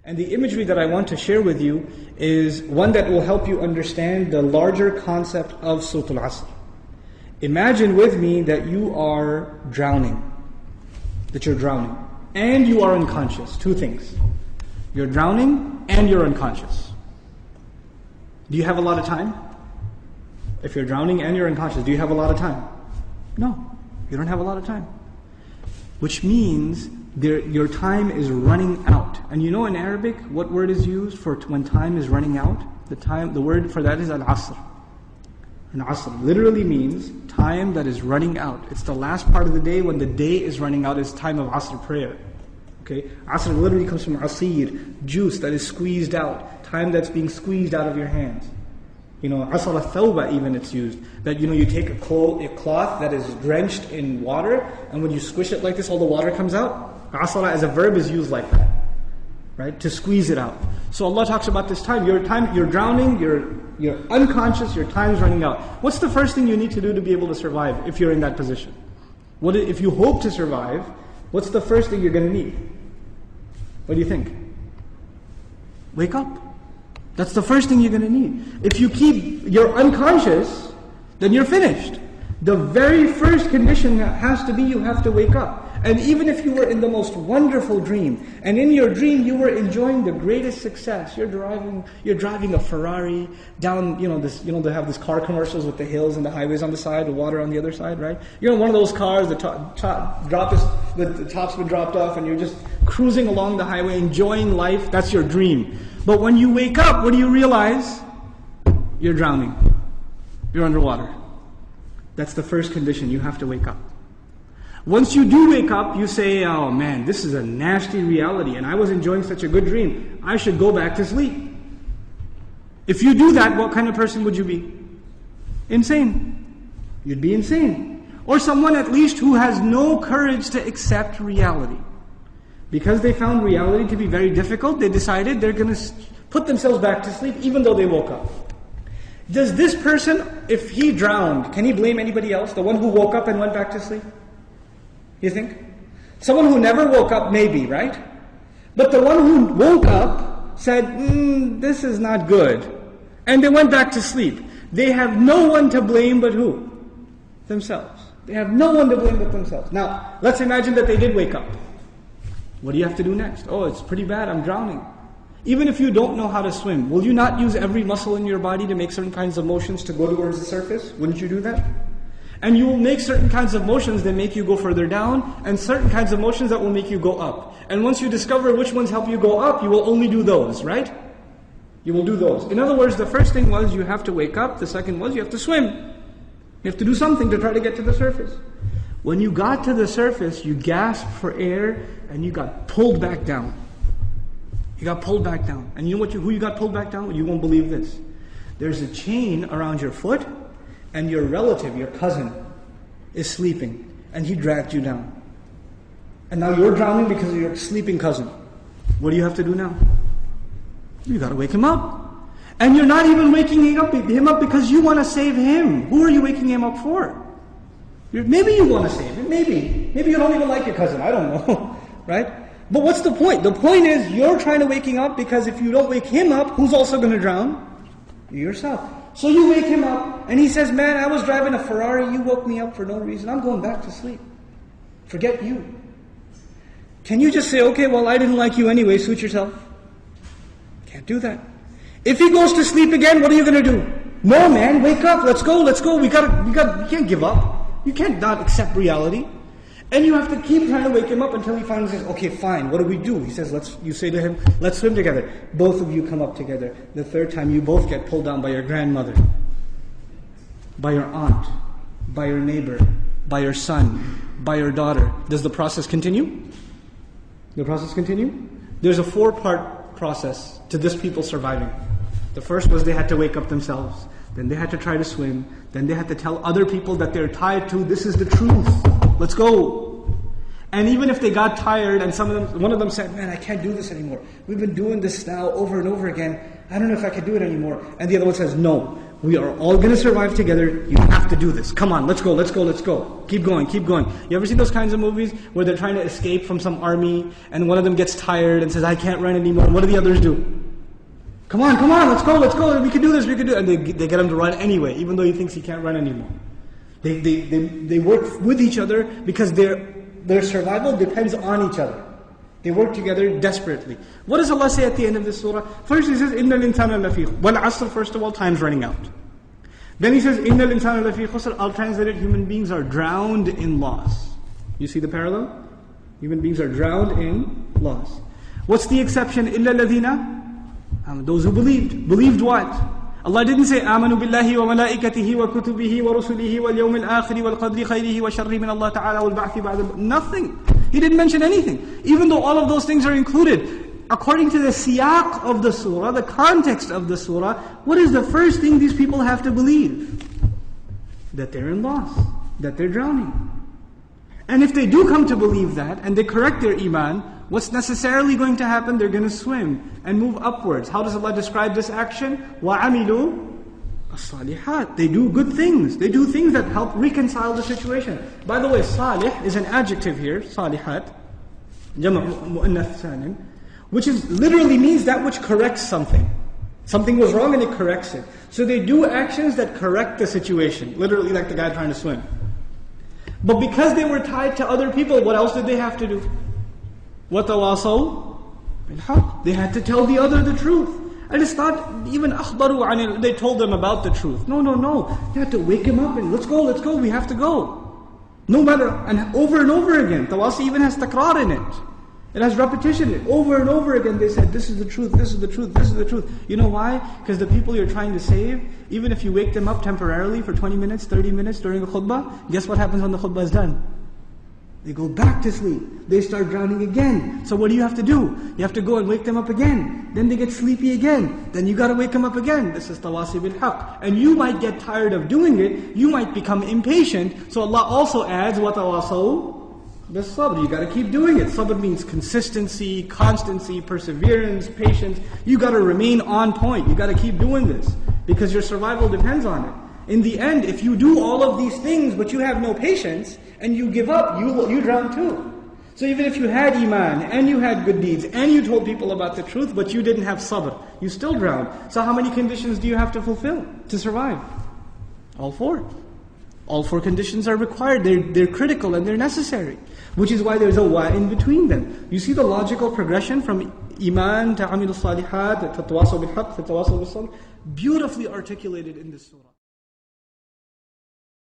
And the imagery that I want to share with you is one that will help you understand the larger concept of Surah Al-Asr. Imagine with me that you are drowning. And you are unconscious. Two things. You're drowning and you're unconscious. Do you have a lot of time? If you're drowning and you're unconscious, do you have a lot of time? No, you don't have a lot of time. Which means your time is running out. And you know in Arabic, what word is used for when time is running out? The word for that is al-asr. And asr literally means time that is running out. It's the last part of the day when the day is running out. It's time of asr prayer. Okay, asr literally comes from asir, juice that is squeezed out, time that's being squeezed out of your hands. You know, asr al-thawba even it's used. That you take a cloth that is drenched in water, and when you squish it like this, all the water comes out. Asara as a verb is used like that, right? To squeeze it out. So Allah talks about this time. You're drowning, you're unconscious, your time's running out. What's the first thing you need to do to be able to survive if you're in that position? If you hope to survive, what's the first thing you're going to need? What do you think? Wake up. That's the first thing you're going to need. If you're unconscious, then you're finished. The very first condition has to be you have to wake up. And even if you were in the most wonderful dream, and in your dream you were enjoying the greatest success, you're driving a Ferrari down, they have these car commercials with the hills and the highways on the side, the water on the other side, right? You're in one of those cars, the top's been dropped off, and you're just cruising along the highway, enjoying life. That's your dream. But when you wake up, what do you realize? You're drowning. You're underwater. That's the first condition. You have to wake up. Once you do wake up, you say, oh man, this is a nasty reality and I was enjoying such a good dream. I should go back to sleep. If you do that, what kind of person would you be? Insane. You'd be insane. Or someone at least who has no courage to accept reality. Because they found reality to be very difficult, they decided they're going to put themselves back to sleep even though they woke up. Does this person, if he drowned, can he blame anybody else? The one who woke up and went back to sleep? You think? Someone who never woke up, maybe, right? But the one who woke up said, this is not good. And they went back to sleep. They have no one to blame but who? Themselves. They have no one to blame but themselves. Now, let's imagine that they did wake up. What do you have to do next? Oh, it's pretty bad, I'm drowning. Even if you don't know how to swim, will you not use every muscle in your body to make certain kinds of motions to go towards the surface? Wouldn't you do that? And you will make certain kinds of motions that make you go further down, and certain kinds of motions that will make you go up. And once you discover which ones help you go up, you will only do those, right? You will do those. In other words, the first thing was you have to wake up. The second was you have to swim. You have to do something to try to get to the surface. When you got to the surface, you gasped for air, and you got pulled back down. You got pulled back down. And you know who you got pulled back down? You won't believe this. There's a chain around your foot, and your relative, your cousin, is sleeping, and he dragged you down. And now you're drowning because of your sleeping cousin. What do you have to do now? You got to wake him up. And you're not even waking him up because you want to save him. Who are you waking him up for? Maybe you want to save him, maybe. Maybe you don't even like your cousin, I don't know, right? But what's the point? The point is you're trying to wake him up because if you don't wake him up, who's also going to drown? You yourself. So you wake him up, and he says, man, I was driving a Ferrari, you woke me up for no reason, I'm going back to sleep. Forget you. Can you just say, okay, well, I didn't like you anyway, suit yourself? Can't do that. If he goes to sleep again, what are you going to do? No, man, wake up, let's go, we can't give up. You can't not accept reality. And you have to keep trying to wake him up until he finally says, okay, fine, what do we do? He says, you say to him, let's swim together. Both of you come up together. The third time, you both get pulled down by your grandmother, by your aunt, by your neighbor, by your son, by your daughter. Does the process continue? The process continue? There's a 4-part process to this people surviving. The first was they had to wake up themselves. Then they had to try to swim. Then they had to tell other people that they're tied to, this is the truth. Let's go. And even if they got tired and one of them said, man, I can't do this anymore. We've been doing this now over and over again. I don't know if I can do it anymore. And the other one says, no, We are all going to survive together. You have to do this. Come on, let's go, let's go, let's go. Keep going, keep going. You ever seen those kinds of movies where they're trying to escape from some army and one of them gets tired and says, I can't run anymore. And what do the others do? Come on, let's go. We can do this, we can do it. And they get him to run anyway, even though he thinks he can't run anymore. They work with each other because their survival depends on each other. They work together desperately. What does Allah say at the end of this surah? First He says, إِنَّ الْإِنسَانَ لَفِي Wal asr, first of all, time's running out. Then He says, إِنَّ الْإِنسَانَ لَفِي خُسْرٍ. I'll translate it, human beings are drowned in loss. You see the parallel? Human beings are drowned in loss. What's the exception? إِلَّا الَّذِينَ Those who believed. Believed what? Allah didn't say آمنوا بالله وملائكته وكتبه ورسله واليوم الآخر والقدر خيره وشره من الله تعالى والبعث بعد. Nothing. He didn't mention anything. Even though all of those things are included. According to the siyaq of the surah, the context of the surah, what is the first thing these people have to believe? That they're in loss. That they're drowning. And if they do come to believe that, and they correct their iman, what's necessarily going to happen? They're going to swim and move upwards. How does Allah describe this action? وَعَمِلُوا الصَّالِحَاتِ. They do good things. They do things that help reconcile the situation. By the way, salih is an adjective here, salihat, jama' mu'annath salim, which literally means that which corrects something. Something was wrong and it corrects it. So they do actions that correct the situation. Literally like the guy trying to swim. But because they were tied to other people, what else did they have to do? وَتَوَاصَوْا بِالْحَقِّ. They had to tell the other the truth. And it's not even أخبروا عن it. They told them about the truth. No. You have to wake him up and let's go, we have to go. No matter, and over again. Tawasi even has takrar in it. It has repetition. Over and over again they said, this is the truth, this is the truth, this is the truth. You know why? Because the people you're trying to save, even if you wake them up temporarily for 20 minutes, 30 minutes during a khutbah, guess what happens when the khutbah is done? They go back to sleep. They start drowning again. So what do you have to do? You have to go and wake them up again. Then they get sleepy again. Then you got to wake them up again. This is tawasi bil haqq. And you might get tired of doing it. You might become impatient. So Allah also adds, وَتَوَاصَوْا بِالصَّبْرِ. You got to keep doing it. Sabr means consistency, constancy, perseverance, patience. You got to remain on point. You got to keep doing this. Because your survival depends on it. In the end, if you do all of these things but you have no patience and you give up, you drown too. So even if you had iman and you had good deeds and you told people about the truth but you didn't have sabr, you still drown. So how many conditions do you have to fulfill to survive? All four. All four conditions are required. They're critical and they're necessary. Which is why there's a wa in between them. You see the logical progression from iman to amilu salihat to tawasaw bil haqq to tawasaw bil sabr, beautifully articulated in this surah.